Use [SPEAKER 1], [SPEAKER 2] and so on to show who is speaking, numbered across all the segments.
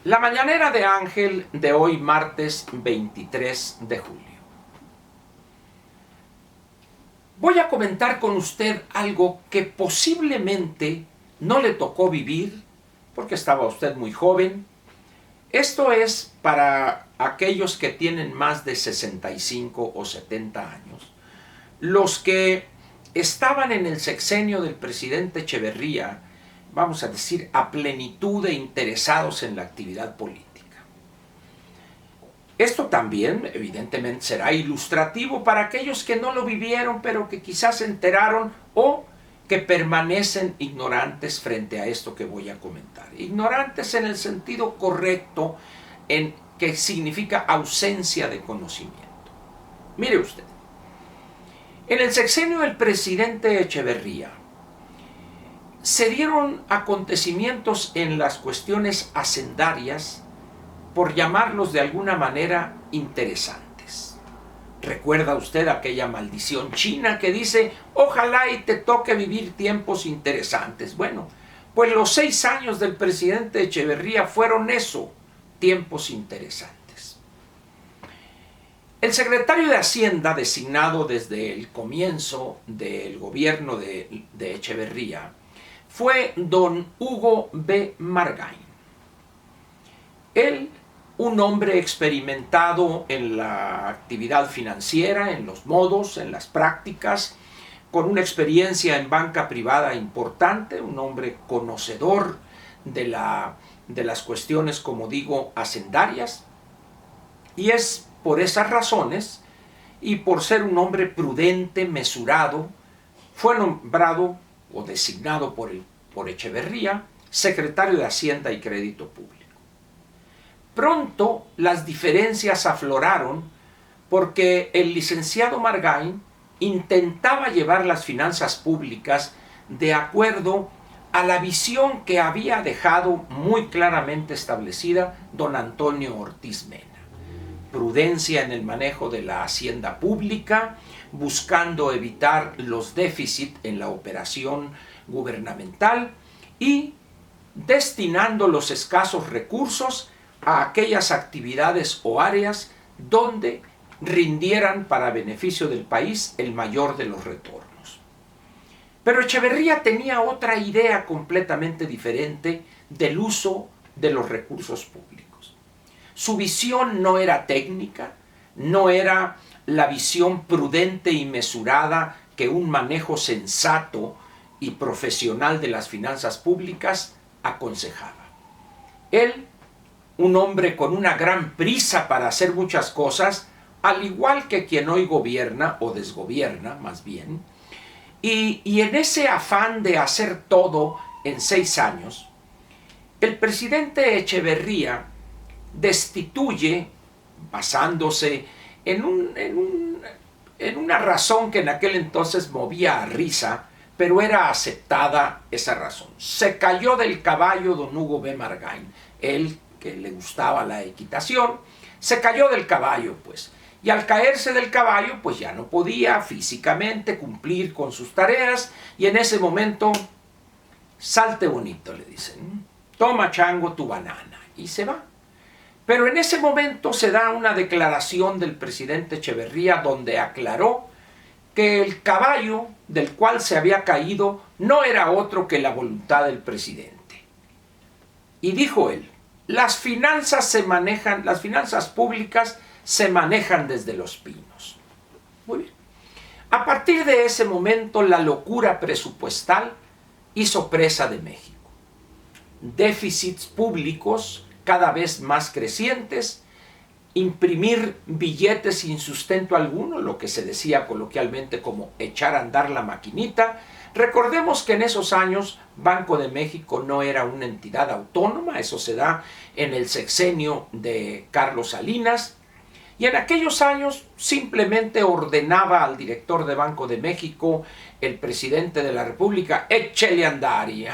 [SPEAKER 1] La mañanera de Ángel de hoy, martes 23 de julio. Voy a comentar con usted algo que posiblemente no le tocó vivir porque estaba usted muy joven. Esto es para aquellos que tienen más de 65 o 70 años. Los que estaban en el sexenio del presidente Echeverría, vamos a decir, a plenitud e interesados en la actividad política. Esto también, evidentemente, será ilustrativo para aquellos que no lo vivieron, pero que quizás se enteraron o que permanecen ignorantes frente a esto que voy a comentar. Ignorantes en el sentido correcto, en que significa ausencia de conocimiento. Mire usted, en el sexenio del presidente Echeverría, se dieron acontecimientos en las cuestiones hacendarias, por llamarlos de alguna manera, interesantes. ¿Recuerda usted aquella maldición china que dice, ojalá y te toque vivir tiempos interesantes? Bueno, pues los 6 años del presidente Echeverría fueron eso, tiempos interesantes. El secretario de Hacienda, designado desde el comienzo del gobierno de Echeverría, fue don Hugo B. Margain. Él, un hombre experimentado en la actividad financiera, en los modos, en las prácticas, con una experiencia en banca privada importante, un hombre conocedor de las cuestiones, como digo, hacendarias, y es por esas razones, y por ser un hombre prudente, mesurado, fue nombrado o designado por Echeverría, secretario de Hacienda y Crédito Público. Pronto las diferencias afloraron porque el licenciado Margain intentaba llevar las finanzas públicas de acuerdo a la visión que había dejado muy claramente establecida don Antonio Ortiz Mena. Prudencia en el manejo de la hacienda pública, buscando evitar los déficits en la operación gubernamental y destinando los escasos recursos a aquellas actividades o áreas donde rindieran para beneficio del país el mayor de los retornos. Pero Echeverría tenía otra idea completamente diferente del uso de los recursos públicos. Su visión no era técnica, no era la visión prudente y mesurada que un manejo sensato y profesional de las finanzas públicas aconsejaba. Él, un hombre con una gran prisa para hacer muchas cosas, al igual que quien hoy gobierna o desgobierna más bien, y en ese afán de hacer todo en 6 años, el presidente Echeverría destituye, basándose en una razón que en aquel entonces movía a risa, pero era aceptada esa razón. Se cayó del caballo don Hugo B. Margain, él que le gustaba la equitación, se cayó del caballo, pues. Y al caerse del caballo, pues ya no podía físicamente cumplir con sus tareas, y en ese momento, salte bonito, le dicen. Toma, chango, tu banana. Y se va. Pero en ese momento se da una declaración del presidente Echeverría donde aclaró que el caballo del cual se había caído no era otro que la voluntad del presidente. Y dijo él, las finanzas públicas se manejan desde los pinos. Muy bien. A partir de ese momento, la locura presupuestal hizo presa de México. Déficits públicos cada vez más crecientes, imprimir billetes sin sustento alguno, lo que se decía coloquialmente como echar a andar la maquinita. Recordemos que en esos años Banco de México no era una entidad autónoma, eso se da en el sexenio de Carlos Salinas, y en aquellos años simplemente ordenaba al director de Banco de México, el presidente de la República, échele a andar, y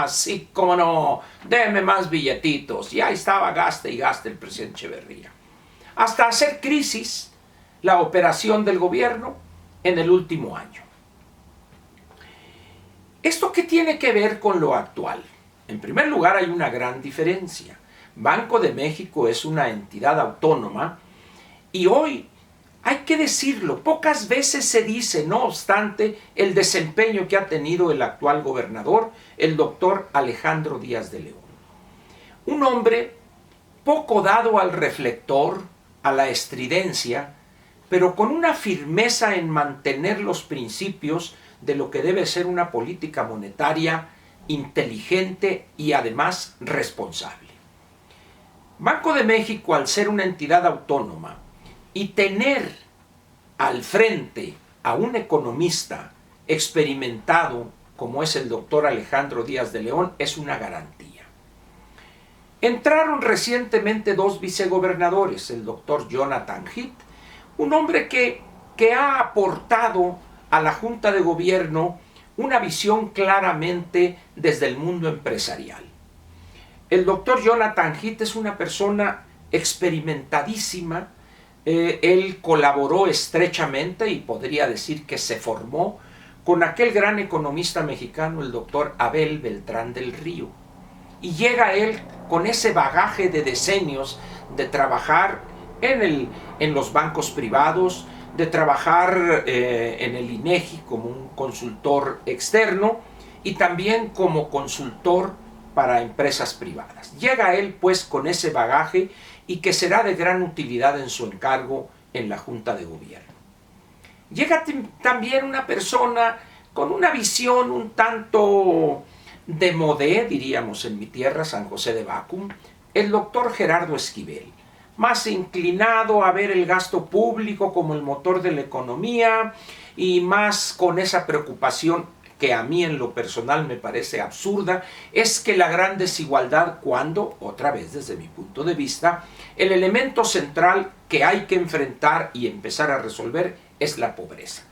[SPEAKER 1] sí, cómo no, deme más billetitos, y ahí estaba gaste y gaste el presidente Echeverría. Hasta hacer crisis la operación del gobierno en el último año. ¿Esto qué tiene que ver con lo actual? En primer lugar, hay una gran diferencia, Banco de México es una entidad autónoma y hoy, hay que decirlo, pocas veces se dice, no obstante, el desempeño que ha tenido el actual gobernador, el doctor Alejandro Díaz de León. Un hombre poco dado al reflector, a la estridencia, pero con una firmeza en mantener los principios de lo que debe ser una política monetaria inteligente y además responsable. Banco de México, al ser una entidad autónoma y tener al frente a un economista experimentado como es el doctor Alejandro Díaz de León, es una garantía. Entraron recientemente dos vicegobernadores, el doctor Jonathan Heath, un hombre que ha aportado a la Junta de Gobierno una visión claramente desde el mundo empresarial. El doctor Jonathan Heath es una persona experimentadísima. Él colaboró estrechamente y podría decir que se formó con aquel gran economista mexicano, el doctor Abel Beltrán del Río. Y llega él con ese bagaje de decenios de trabajar en los bancos privados, de trabajar en el INEGI como un consultor externo y también como consultor para empresas privadas. Llega él pues con ese bagaje y que será de gran utilidad en su encargo en la Junta de Gobierno. Llega también una persona con una visión un tanto de modé, diríamos en mi tierra, San José de Bacum, el doctor Gerardo Esquivel, más inclinado a ver el gasto público como el motor de la economía y más con esa preocupación que a mí en lo personal me parece absurda, es que la gran desigualdad cuando, otra vez desde mi punto de vista, el elemento central que hay que enfrentar y empezar a resolver es la pobreza.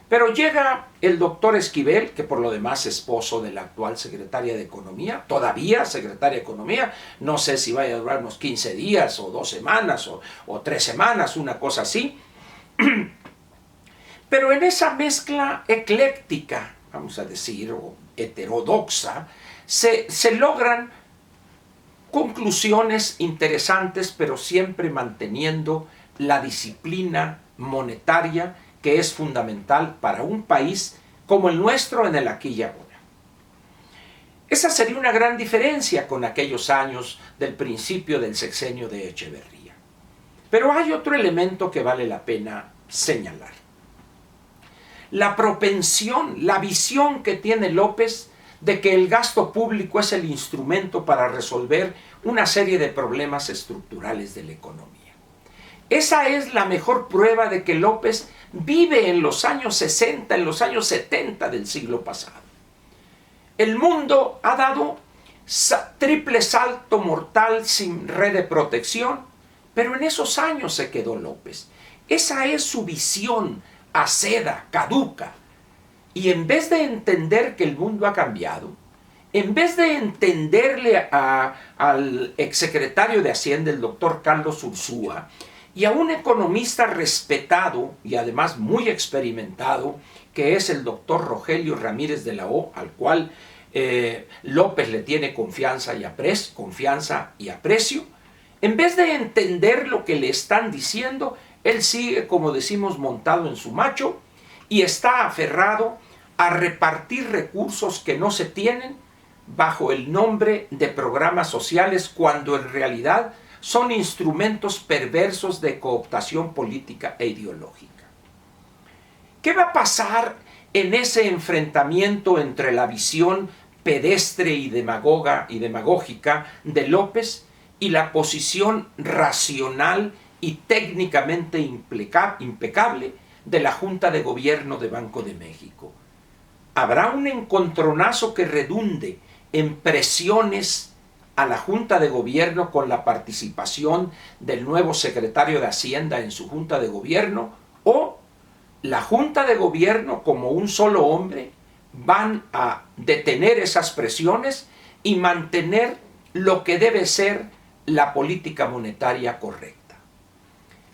[SPEAKER 1] Pero llega el doctor Esquivel, que por lo demás es esposo de la actual secretaria de Economía, todavía secretaria de Economía, no sé si vaya a durar unos 15 días o 2 semanas o 3 semanas, una cosa así. Pero en esa mezcla ecléctica, vamos a decir, o heterodoxa, se logran conclusiones interesantes, pero siempre manteniendo la disciplina monetaria que es fundamental para un país como el nuestro en el aquí y ahora. Esa sería una gran diferencia con aquellos años del principio del sexenio de Echeverría. Pero hay otro elemento que vale la pena señalar. La propensión, la visión que tiene López de que el gasto público es el instrumento para resolver una serie de problemas estructurales de la economía. Esa es la mejor prueba de que López vive en los años 60, en los años 70 del siglo pasado. El mundo ha dado triple salto mortal sin red de protección, pero en esos años se quedó López. Esa es su visión aceda, caduca. Y en vez de entender que el mundo ha cambiado, en vez de entenderle al exsecretario de Hacienda, el doctor Carlos Ursúa, y a un economista respetado y además muy experimentado, que es el doctor Rogelio Ramírez de la O, al cual López le tiene confianza y aprecio, en vez de entender lo que le están diciendo, él sigue, como decimos, montado en su macho y está aferrado a repartir recursos que no se tienen bajo el nombre de programas sociales, cuando en realidad son instrumentos perversos de cooptación política e ideológica. ¿Qué va a pasar en ese enfrentamiento entre la visión pedestre y demagógica de López y la posición racional y técnicamente impecable de la Junta de Gobierno de Banco de México? ¿Habrá un encontronazo que redunde en presiones a la Junta de Gobierno con la participación del nuevo secretario de Hacienda en su Junta de Gobierno? ¿O la Junta de Gobierno, como un solo hombre, van a detener esas presiones y mantener lo que debe ser la política monetaria correcta?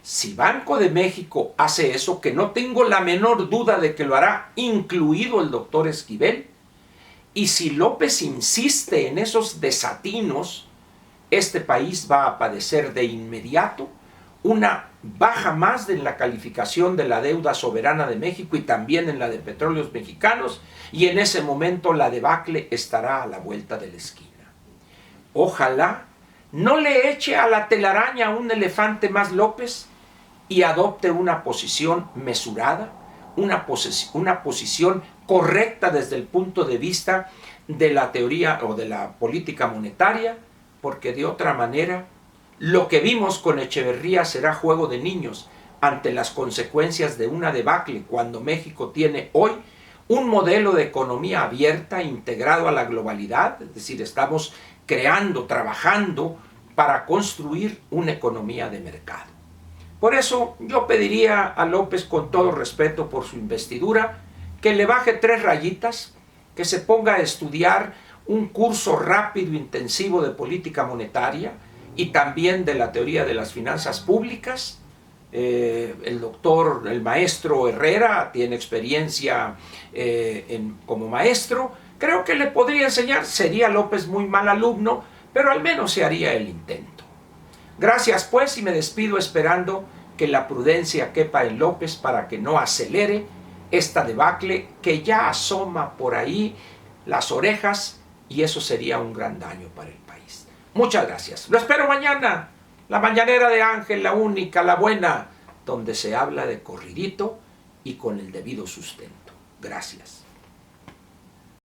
[SPEAKER 1] Si Banco de México hace eso, que no tengo la menor duda de que lo hará, incluido el doctor Esquivel, y si López insiste en esos desatinos este país va a padecer de inmediato una baja más en la calificación de la deuda soberana de México y también en la de Petróleos Mexicanos, y en ese momento la debacle estará a la vuelta de la esquina. Ojalá no le eche a la telaraña a un elefante más López y adopte una posición mesurada, una posición correcta desde el punto de vista de la teoría o de la política monetaria, porque de otra manera lo que vimos con Echeverría será juego de niños ante las consecuencias de una debacle, cuando México tiene hoy un modelo de economía abierta integrado a la globalidad, es decir, estamos creando, trabajando para construir una economía de mercado. Por eso yo pediría a López, con todo respeto por su investidura, que le baje 3 rayitas, que se ponga a estudiar un curso rápido, intensivo de política monetaria y también de la teoría de las finanzas públicas. El maestro Herrera tiene experiencia como maestro. Creo que le podría enseñar. Sería López muy mal alumno, pero al menos se haría el intento. Gracias pues, y me despido esperando que la prudencia quepa en López para que no acelere esta debacle que ya asoma por ahí las orejas, y eso sería un gran daño para el país. Muchas gracias. Lo espero mañana. La mañanera de Ángel, la única, la buena, donde se habla de corridito y con el debido sustento. Gracias.